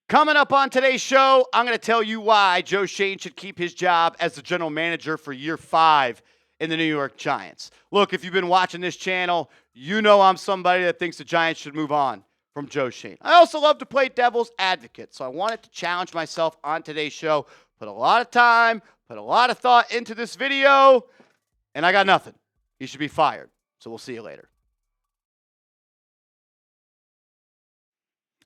Coming up on today's show, I'm going to tell you why Joe Schoen should keep his job as the general manager for year 5 in the New York Giants. Look, if you've been watching this channel, you know I'm somebody that thinks the Giants should move on from Joe Schoen. I also love to play devil's advocate, so I wanted to challenge myself on today's show. Put a lot of time, put a lot of thought into this video, and I got nothing. He should be fired. So we'll see you later.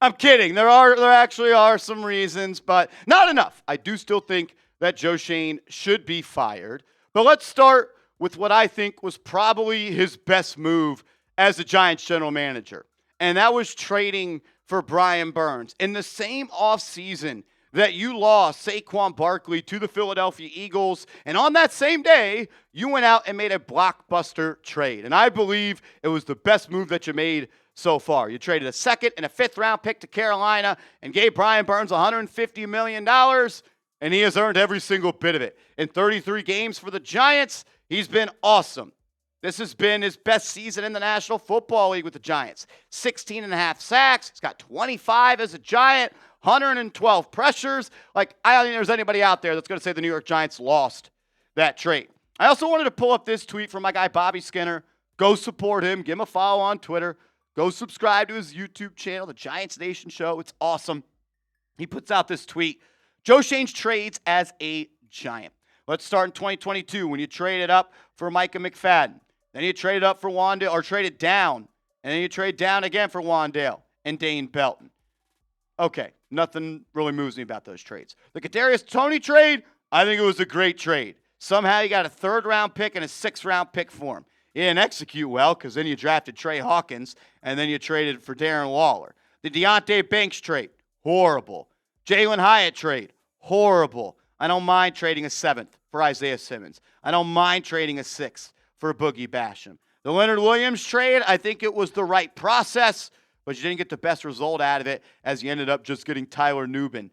I'm kidding. There actually are some reasons, but not enough. I do still think that Joe Schoen should be fired. But let's start with what I think was probably his best move as the Giants general manager. And that was trading for Brian Burns. In the same offseason that you lost Saquon Barkley to the Philadelphia Eagles, and on that same day, you went out and made a blockbuster trade. And I believe it was the best move that you made so far. You traded a second and a fifth-round pick to Carolina and gave Brian Burns $150 million, and he has earned every single bit of it. In 33 games for the Giants, he's been awesome. This has been his best season in the National Football League with the Giants. 16 and a half sacks. He's got 25 as a Giant, 112 pressures. I don't think there's anybody out there that's going to say the New York Giants lost that trade. I also wanted to pull up this tweet from my guy Bobby Skinner. Go support him. Give him a follow on Twitter. Go subscribe to his YouTube channel, The Giants Nation Show. It's awesome. He puts out this tweet. Joe Schoen trades as a Giant. Let's start in 2022 when you traded up for Micah McFadden. Then you traded up for Wandale, or traded down. And then you trade down again for Wandale and Dane Belton. Okay, nothing really moves me about those trades. The Kadarius Toney trade, I think it was a great trade. Somehow you got a third-round pick and a sixth-round pick for him. You didn't execute well because then you drafted Trey Hawkins and then you traded for Darren Waller. The Deonte Banks trade, horrible. Jalen Hyatt trade, horrible. I don't mind trading a seventh for Isaiah Simmons. I don't mind trading a sixth for Boogie Basham. The Leonard Williams trade, I think it was the right process, but you didn't get the best result out of it as you ended up just getting Tyler Nubin.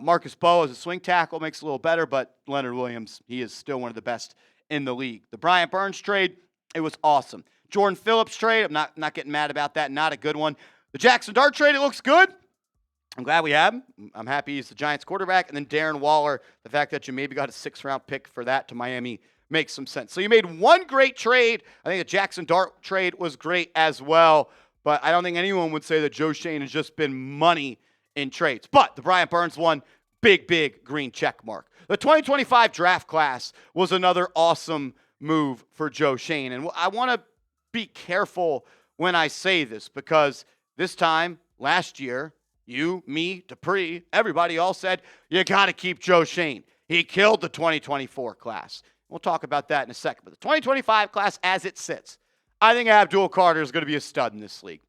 Marcus Bowe as a swing tackle makes it a little better, but Leonard Williams, he is still one of the best in the league. The Brian Burns trade, it was awesome. Jordan Phillips trade, I'm not getting mad about that. Not a good one. The Jaxson Dart trade, it looks good. I'm glad we have him. I'm happy he's the Giants quarterback. And then Darren Waller, the fact that you maybe got a sixth-round pick for that to Miami makes some sense. So you made one great trade. I think the Jaxson Dart trade was great as well. But I don't think anyone would say that Joe Schoen has just been money in trades. But the Brian Burns one, big green check mark. The 2025 draft class was another awesome move for Joe Schoen. And I want to be careful when I say this because this time last year, you, me, Dupree, everybody all said, you got to keep Joe Schoen. He killed the 2024 class. We'll talk about that in a second. But the 2025 class as it sits, I think Abdul Carter is going to be a stud in this league.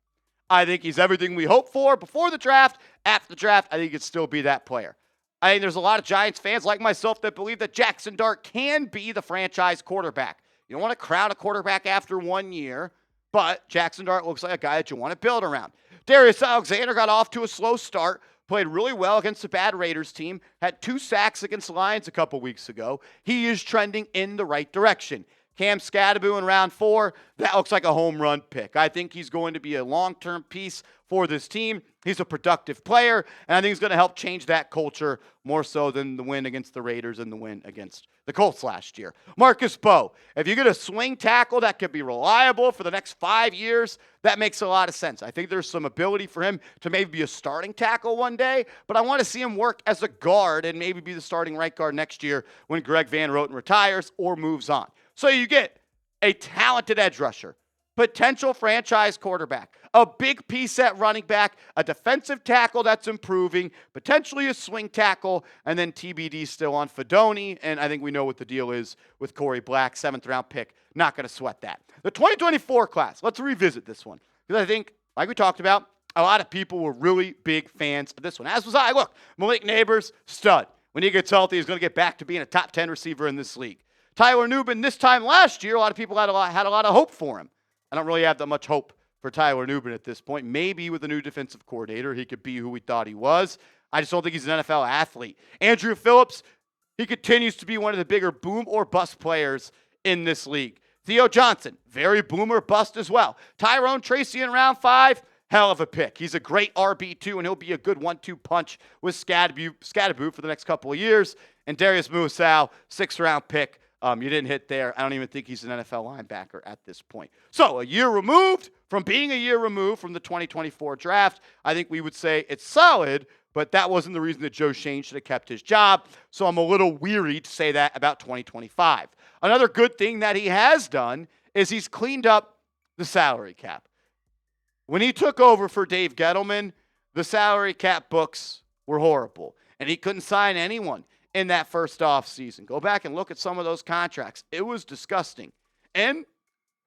I think he's everything we hoped for before the draft. After the draft, I think he could still be that player. I think there's a lot of Giants fans like myself that believe that Jaxson Dart can be the franchise quarterback. You don't want to crown a quarterback after 1 year, but Jaxson Dart looks like a guy that you want to build around. Darius Alexander got off to a slow start, played really well against a bad Raiders team, had 2 sacks against the Lions a couple weeks ago. He is trending in the right direction. Cam Scadaboo in round 4, that looks like a home run pick. I think he's going to be a long-term piece for this team. He's a productive player, and I think he's going to help change that culture more so than the win against the Raiders and the win against the Colts last year. Marcus Bowe, if you get a swing tackle that could be reliable for the next 5 years, that makes a lot of sense. I think there's some ability for him to maybe be a starting tackle one day, but I want to see him work as a guard and maybe be the starting right guard next year when Greg Van Roten retires or moves on. So you get a talented edge rusher, potential franchise quarterback, a big piece at running back, a defensive tackle that's improving, potentially a swing tackle, and then TBD still on Fedoni. And I think we know what the deal is with Corey Black, 7th-round pick. Not going to sweat that. The 2024 class, let's revisit this one. Because I think, like we talked about, a lot of people were really big fans of this one. As was I. Look, Malik Neighbors, stud. When he gets healthy, he's going to get back to being a top 10 receiver in this league. Tyler Nubin, this time last year, a lot of people had a lot of hope for him. I don't really have that much hope for Tyler Nubin at this point. Maybe with a new defensive coordinator, he could be who we thought he was. I just don't think he's an NFL athlete. Andrew Phillips, he continues to be one of the bigger boom or bust players in this league. Theo Johnson, very boom or bust as well. Tyrone Tracy in round 5, hell of a pick. He's a great RB2, and he'll be a good 1-2 punch with Scadaboo for the next couple of years. And Darius Muasau, 6th-round pick. You didn't hit there. I don't even think he's an NFL linebacker at this point. So a year removed from being a year removed from the 2024 draft, I think we would say it's solid, but that wasn't the reason that Joe Schoen should have kept his job. So I'm a little weary to say that about 2025. Another good thing that he has done is he's cleaned up the salary cap. When he took over for Dave Gettleman, the salary cap books were horrible, and he couldn't sign anyone in that first off season. Go back and look at some of those contracts. It was disgusting. And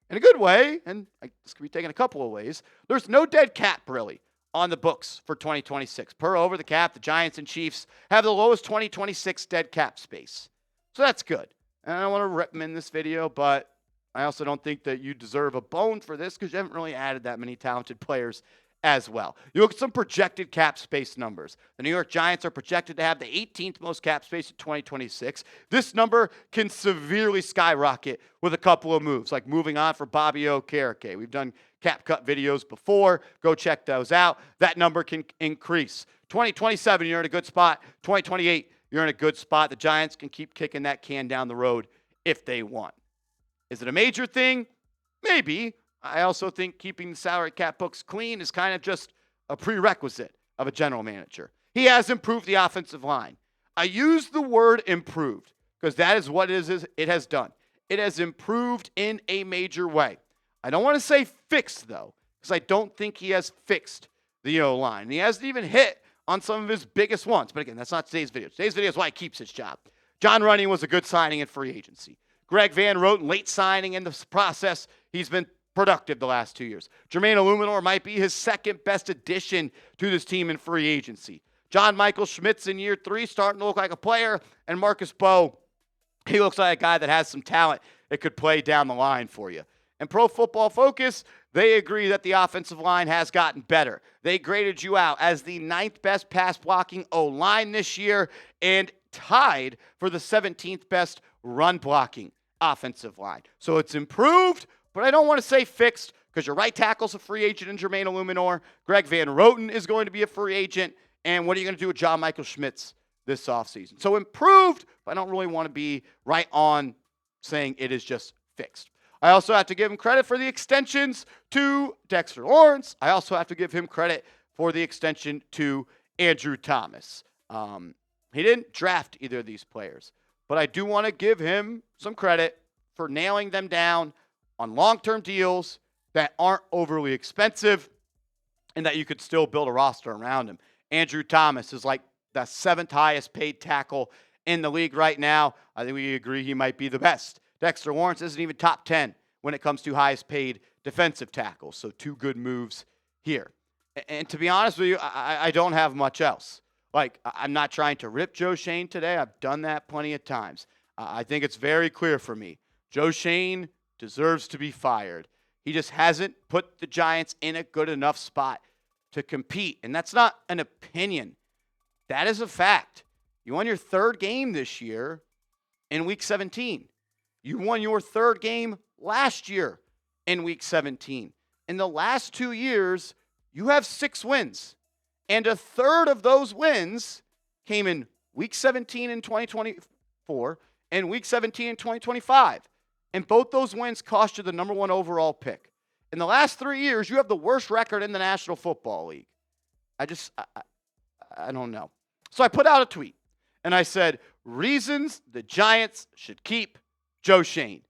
in a good way, and this could be taken a couple of ways, there's no dead cap really on the books for 2026. Per over the cap, the Giants and Chiefs have the lowest 2026 dead cap space. So that's good. And I don't want to rip them in this video, but I also don't think that you deserve a bone for this because you haven't really added that many talented players as well. You look at some projected cap space numbers. The New York Giants are projected to have the 18th most cap space in 2026. This number can severely skyrocket with a couple of moves, like moving on for Bobby Okereke. We've done cap cut videos before. Go check those out. That number can increase. 2027, you're in a good spot. 2028, you're in a good spot. The Giants can keep kicking that can down the road if they want. Is it a major thing? Maybe. I also think keeping the salary cap books clean is kind of just a prerequisite of a general manager. He has improved the offensive line. I use the word improved because that is what it has done. It has improved in a major way. I don't want to say fixed, though, because I don't think he has fixed the O-line. And he hasn't even hit on some of his biggest ones. But again, that's not today's video. Today's video is why he keeps his job. John Runyan was a good signing in free agency. Greg Van Roten, late signing in the process. He's been productive the last 2 years. Jermaine Illuminor might be his second best addition to this team in free agency. John Michael Schmitz in year 3 starting to look like a player. And Marcus Bowe, he looks like a guy that has some talent that could play down the line for you. And Pro Football Focus, they agree that the offensive line has gotten better. They graded you out as the 9th best pass blocking O-line this year and tied for the 17th best run blocking offensive line. So it's improved, but I don't want to say fixed because your right tackle's a free agent in Jermaine Illuminor. Greg Van Roten is going to be a free agent. And what are you going to do with John Michael Schmitz this offseason? So improved, but I don't really want to be right on saying it is just fixed. I also have to give him credit for the extensions to Dexter Lawrence. I also have to give him credit for the extension to Andrew Thomas. He didn't draft either of these players, but I do want to give him some credit for nailing them down on long-term deals that aren't overly expensive and that you could still build a roster around him. Andrew Thomas is like the 7th highest paid tackle in the league right now. I think we agree he might be the best. Dexter Lawrence isn't even top 10 when it comes to highest paid defensive tackles. So 2 good moves here. And to be honest with you, I don't have much else. Like, I'm not trying to rip Joe Schoen today. I've done that plenty of times. I think it's very clear for me. Joe Schoen deserves to be fired. He just hasn't put the Giants in a good enough spot to compete. And that's not an opinion. That is a fact. You won your 3rd game this year in Week 17. You won your 3rd game last year in Week 17. In the last 2 years, you have 6 wins. And a third of those wins came in Week 17 in 2024 and Week 17 in 2025. And both those wins cost you the number 1 overall pick. In the last 3 years, you have the worst record in the National Football League. I don't know. So I put out a tweet, and I said, reasons the Giants should keep Joe Schoen, ...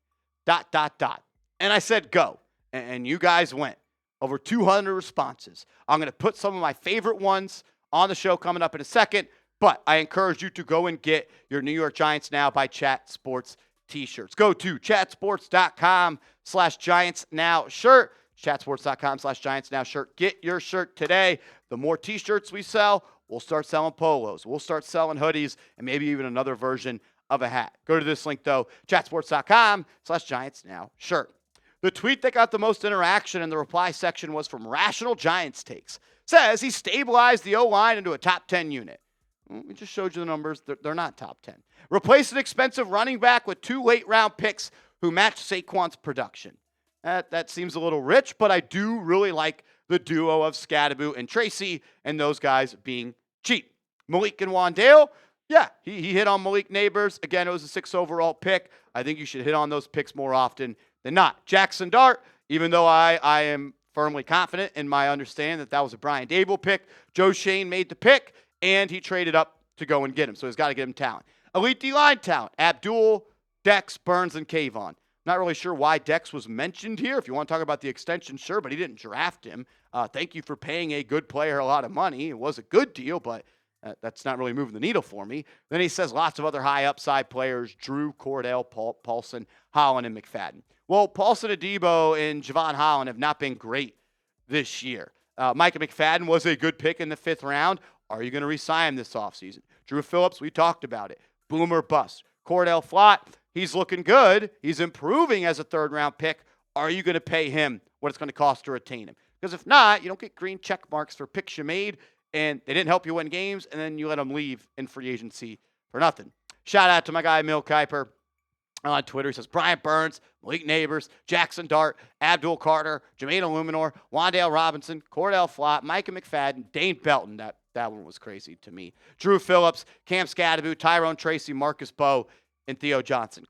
And I said, go. And you guys went. Over 200 responses. I'm going to put some of my favorite ones on the show coming up in a second, but I encourage you to go and get your New York Giants Now by Chat Sports t-shirts. Go to chatsports.com/Giants Now shirt. Chatsports.com/Giants Now shirt. Get your shirt today. The more t-shirts we sell, we'll start selling polos. We'll start selling hoodies and maybe even another version of a hat. Go to this link, though, chatsports.com/Giants Now shirt. The tweet that got the most interaction in the reply section was from Rational Giants Takes. Says he stabilized the O-line into a top 10 unit. We just showed you the numbers. They're not top 10. Replaced an expensive running back with 2 late-round picks who matched Saquon's production. That seems a little rich, but I do really like the duo of Scadaboo and Tracy, and those guys being cheap. Malik and Wandale, yeah, he hit on Malik Neighbors. Again, it was a 6th overall pick. I think you should hit on those picks more often than not. Jaxson Dart, even though I am firmly confident in my understanding that was a Brian Dable pick, Joe Schoen made the pick, and he traded up to go and get him. So he's got to get him talent. Elite D-line talent, Abdul, Dex, Burns, and Kayvon. Not really sure why Dex was mentioned here. If you want to talk about the extension, sure, but he didn't draft him. Thank you for paying a good player a lot of money. It was a good deal, but that's not really moving the needle for me. Then he says lots of other high upside players, Drew, Cordell, Paulson, Holland, and McFadden. Well, Paulson, Adebo, and Javon Holland have not been great this year. Micah McFadden was a good pick in the 5th round. Are you going to re-sign him this offseason? Drew Phillips, we talked about it. Boomer bust. Cordell Flott, he's looking good. He's improving as a 3rd-round pick. Are you going to pay him what it's going to cost to retain him? Because if not, you don't get green check marks for picks you made, and they didn't help you win games, and then you let them leave in free agency for nothing. Shout out to my guy, Mil Kiper, on Twitter. He says, Brian Burns, Malik Neighbors, Jaxson Dart, Abdul Carter, Jermaine Illuminor, Wandale Robinson, Cordell Flott, Micah McFadden, Dane Belton. That one was crazy to me. Drew Phillips, Cam Scadaboo, Tyrone Tracy, Marcus Bowe, and Theo Johnson, ?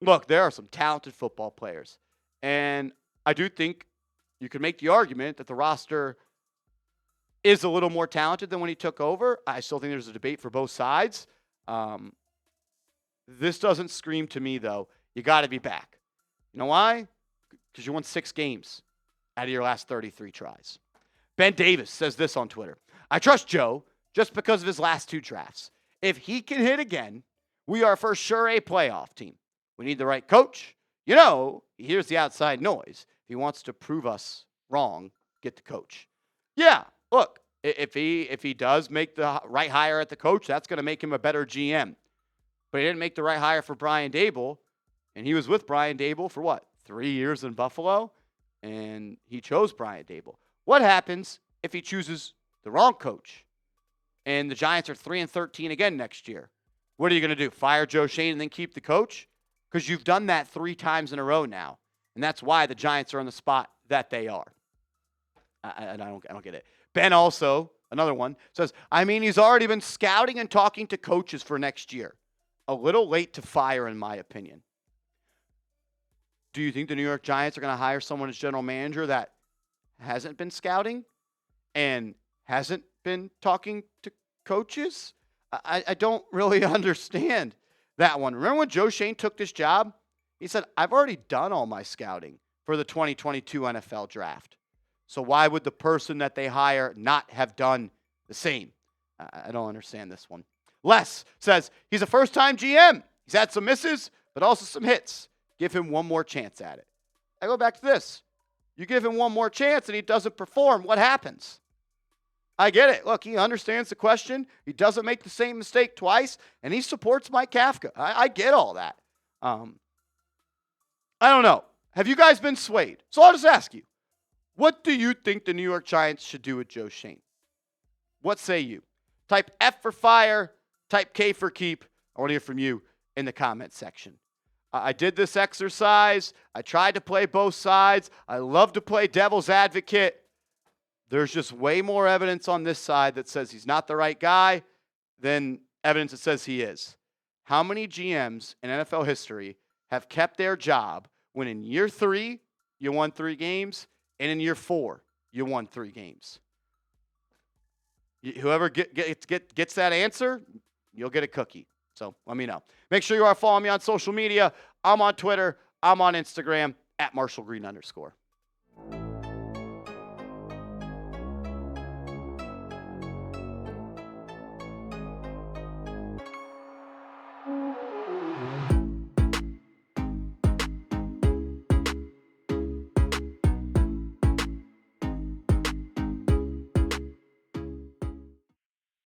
Look, there are some talented football players. And I do think you could make the argument that the roster is a little more talented than when he took over. I still think there's a debate for both sides. This doesn't scream to me, though, you got to be back. You know why? Because you won 6 games out of your last 33 tries. Ben Davis says this on Twitter. I trust Joe just because of his last 2 drafts. If he can hit again, we are for sure a playoff team. We need the right coach. You know, he hears the outside noise. If he wants to prove us wrong, get the coach. Yeah, look, if he does make the right hire at the coach, that's going to make him a better GM. But he didn't make the right hire for Brian Dable, and he was with Brian Dable for what, 3 years in Buffalo? And he chose Brian Dable. What happens if he chooses the wrong coach and the Giants are 3-13 again next year? What are you going to do? Fire Joe Schoen and then keep the coach? Because you've done that 3 times in a row now. And that's why the Giants are in the spot that they are. I don't get it. Ben also, another one, says, I mean, he's already been scouting and talking to coaches for next year. A little late to fire, in my opinion. Do you think the New York Giants are going to hire someone as general manager that hasn't been scouting and hasn't been talking to coaches? I don't really understand that one. Remember when Joe Schoen took this job? He said, I've already done all my scouting for the 2022 NFL draft. So why would the person that they hire not have done the same? I don't understand this one. Les says, he's a first-time GM. He's had some misses, but also some hits. Give him one more chance at it. I go back to this. You give him one more chance and he doesn't perform, what happens? I get it. Look, he understands the question. He doesn't make the same mistake twice, and he supports Mike Kafka. I get all that. I don't know. Have you guys been swayed? So I'll just ask you, what do you think the New York Giants should do with Joe Schoen? What say you? Type F for fire, type K for keep. I want to hear from you in the comment section. I did this exercise. I tried to play both sides. I love to play devil's advocate. There's just way more evidence on this side that says he's not the right guy than evidence that says he is. How many GMs in NFL history have kept their job when in year 3, you won 3 games, and in year 4, you won 3 games? Whoever gets that answer, you'll get a cookie. So let me know. Make sure you are following me on social media. I'm on Twitter. I'm on Instagram @MarshallGreen_.